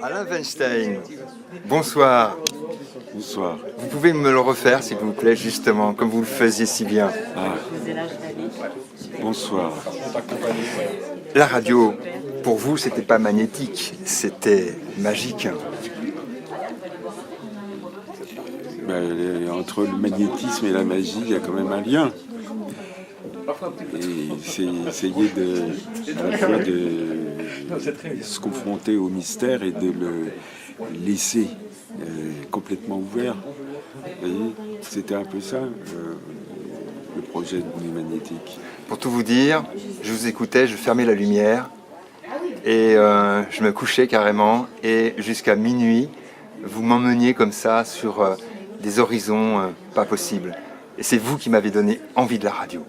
Alain Weinstein, bonsoir. Bonsoir. Vous pouvez me le refaire, s'il vous plaît, justement, comme vous le faisiez si bien. Bonsoir. La radio, pour vous, c'était pas magnétique, c'était magique. Entre le magnétisme et la magie, il y a quand même un lien. Et c'est essayer à la fois de se confronter au mystère et de le laisser complètement ouvert. Vous voyez, c'était un peu ça, le projet de Nuit Magnétique. Pour tout vous dire, je vous écoutais, je fermais la lumière et je me couchais carrément et jusqu'à minuit, vous m'emmeniez comme ça sur des horizons pas possibles. Et c'est vous qui m'avez donné envie de la radio.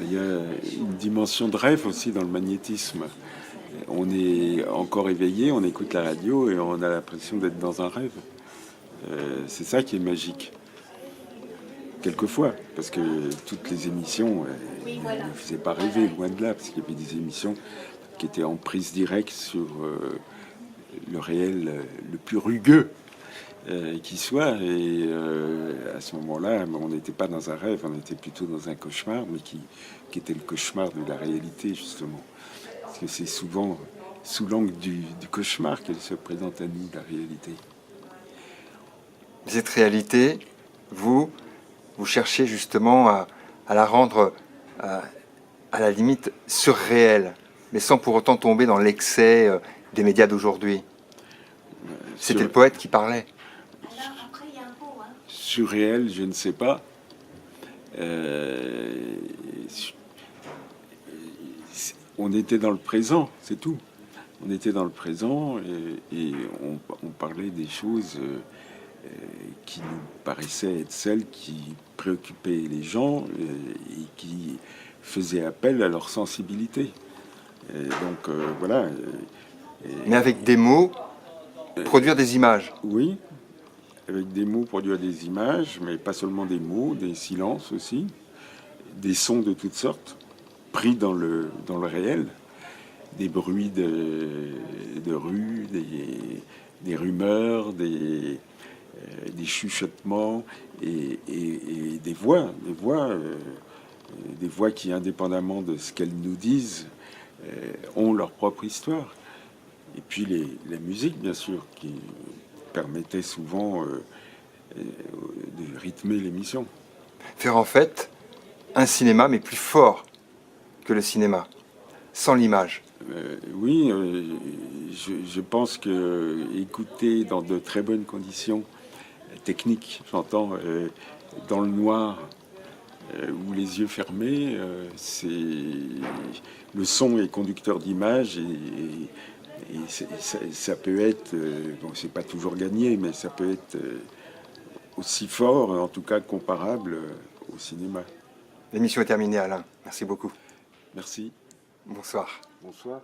Il y a une dimension de rêve aussi dans le magnétisme. On est encore éveillé, on écoute la radio et on a l'impression d'être dans un rêve. C'est ça qui est magique. Quelquefois, parce que toutes les émissions ne faisaient pas rêver, loin de là, parce qu'il y avait des émissions qui étaient en prise directe sur le réel le plus rugueux qui soit. Et à ce moment-là, on n'était pas dans un rêve, on était plutôt dans un cauchemar, mais qui était le cauchemar de la réalité, justement. Parce que c'est souvent sous l'angle du cauchemar qu'elle se présente à nous, la réalité. Cette réalité, vous cherchez justement à la rendre à la limite surréelle, mais sans pour autant tomber dans l'excès des médias d'aujourd'hui. C'était le poète qui parlait. Surréel, je ne sais pas. On était dans le présent, c'est tout. On était dans le présent et on parlait des choses qui nous paraissaient être celles qui préoccupaient les gens et qui faisaient appel à leur sensibilité. Donc voilà. Mais avec des mots, produire des images. Oui, avec des mots, produire des images, mais pas seulement des mots, des silences aussi, des sons de toutes sortes, pris dans le réel, des bruits de rue, des rumeurs, des chuchotements et des voix qui, indépendamment de ce qu'elles nous disent, ont leur propre histoire. Et puis la musique, bien sûr, qui permettait souvent de rythmer l'émission. Faire en fait un cinéma, mais plus fort que le cinéma, sans l'image. Oui, je pense que écouter dans de très bonnes conditions techniques, j'entends, dans le noir ou les yeux fermés, le son est conducteur d'image et ça peut être, bon, c'est pas toujours gagné, mais ça peut être aussi fort, en tout cas comparable au cinéma. L'émission est terminée, Alain. Merci beaucoup. Merci. Bonsoir. Bonsoir.